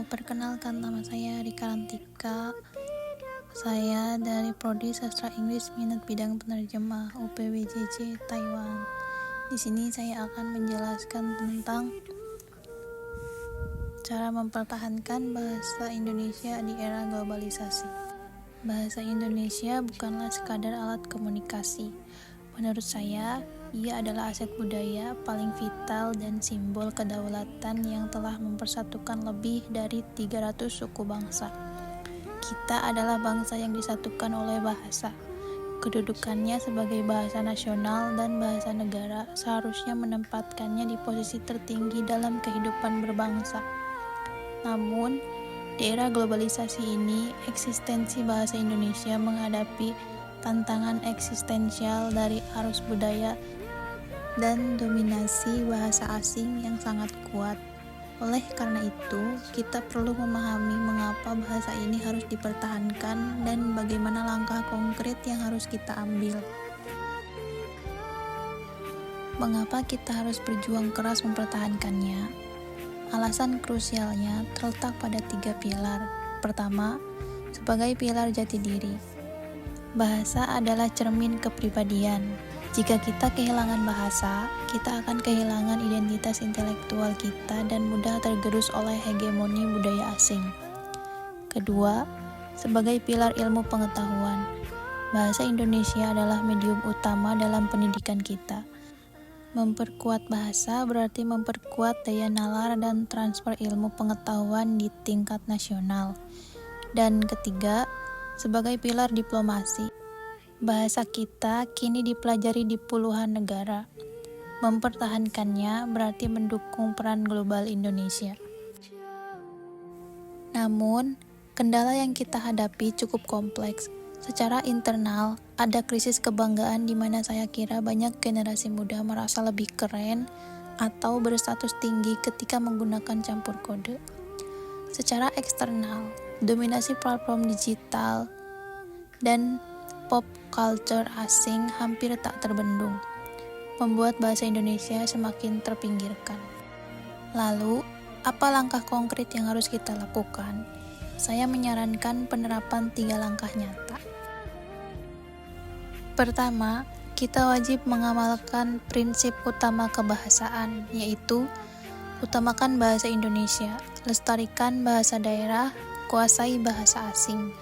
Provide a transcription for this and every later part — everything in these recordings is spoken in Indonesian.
Perkenalkan, nama saya Rika Rantika. Saya dari Prodi Sastra Inggris minat bidang penerjemah UPWJJ Taiwan. Di sini saya akan menjelaskan tentang cara mempertahankan bahasa Indonesia di era globalisasi. Bahasa Indonesia bukanlah sekadar alat komunikasi. Menurut saya, ia adalah aset budaya paling vital dan simbol kedaulatan yang telah mempersatukan lebih dari 300 suku bangsa. Kita adalah bangsa yang disatukan oleh bahasa. Kedudukannya sebagai bahasa nasional dan bahasa negara seharusnya menempatkannya di posisi tertinggi dalam kehidupan berbangsa. Namun, di era globalisasi ini, eksistensi bahasa Indonesia menghadapi tantangan eksistensial dari arus budaya dan dominasi bahasa asing yang sangat kuat. Oleh karena itu, kita perlu memahami mengapa bahasa ini harus dipertahankan dan bagaimana langkah konkret yang harus kita ambil. Mengapa kita harus berjuang keras mempertahankannya? Alasan krusialnya terletak pada 3 pilar. Pertama, sebagai pilar jati diri. Bahasa adalah cermin kepribadian. Jika kita kehilangan bahasa, kita akan kehilangan identitas intelektual kita dan mudah tergerus oleh hegemoni budaya asing. Kedua, sebagai pilar ilmu pengetahuan. Bahasa Indonesia adalah medium utama dalam pendidikan kita. Memperkuat bahasa berarti memperkuat daya nalar dan transfer ilmu pengetahuan di tingkat nasional. Dan ketiga, sebagai pilar diplomasi. Bahasa kita kini dipelajari di puluhan negara. Mempertahankannya berarti mendukung peran global Indonesia. Namun, kendala yang kita hadapi cukup kompleks. Secara internal, ada krisis kebanggaan di mana saya kira banyak generasi muda merasa lebih keren atau berstatus tinggi ketika menggunakan campur kode. Secara eksternal, dominasi platform digital dan pop culture asing hampir tak terbendung, membuat bahasa Indonesia semakin terpinggirkan. Lalu, apa langkah konkret yang harus kita lakukan? Saya menyarankan penerapan 3 langkah nyata. Pertama, kita wajib mengamalkan prinsip utama kebahasaan, yaitu utamakan bahasa Indonesia, lestarikan bahasa daerah, kuasai bahasa asing.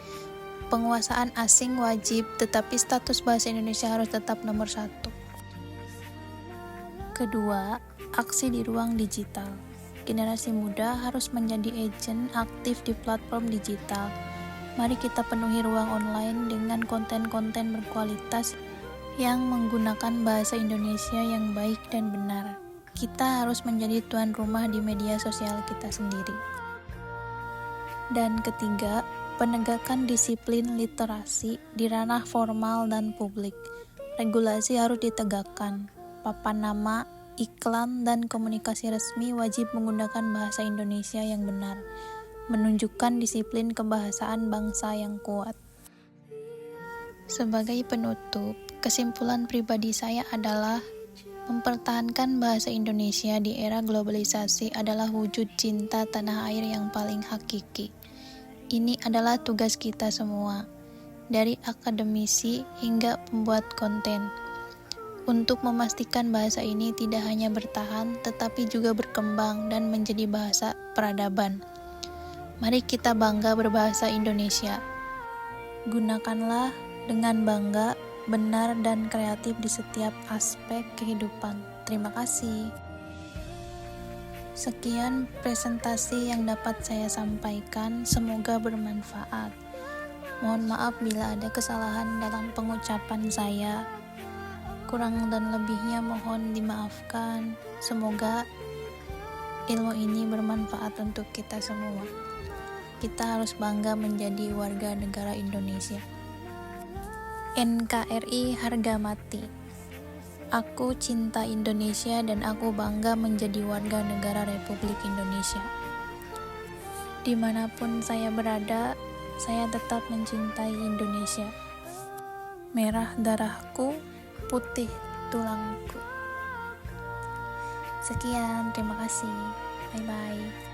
Penguasaan asing wajib, tetapi status bahasa Indonesia harus tetap nomor 1. Kedua, aksi di ruang digital. Generasi muda harus menjadi agen aktif di platform digital. Mari kita penuhi ruang online dengan konten-konten berkualitas yang menggunakan bahasa Indonesia yang baik dan benar. Kita harus menjadi tuan rumah di media sosial kita sendiri. Dan ketiga, penegakan disiplin literasi di ranah formal dan publik. Regulasi harus ditegakkan. Papan nama, iklan, dan komunikasi resmi wajib menggunakan bahasa Indonesia yang benar, menunjukkan disiplin kebahasaan bangsa yang kuat. Sebagai penutup, kesimpulan pribadi saya adalah mempertahankan bahasa Indonesia di era globalisasi adalah wujud cinta tanah air yang paling hakiki. Ini adalah tugas kita semua, dari akademisi hingga pembuat konten, untuk memastikan bahasa ini tidak hanya bertahan, tetapi juga berkembang dan menjadi bahasa peradaban. Mari kita bangga berbahasa Indonesia. Gunakanlah dengan bangga, benar, dan kreatif di setiap aspek kehidupan. Terima kasih. Sekian presentasi yang dapat saya sampaikan, semoga bermanfaat. Mohon maaf bila ada kesalahan dalam pengucapan saya. Kurang dan lebihnya mohon dimaafkan. Semoga ilmu ini bermanfaat untuk kita semua. Kita harus bangga menjadi warga negara Indonesia. NKRI harga mati. Aku cinta Indonesia dan aku bangga menjadi warga negara Republik Indonesia. Dimanapun saya berada, saya tetap mencintai Indonesia. Merah darahku, putih tulangku. Sekian, terima kasih. Bye-bye.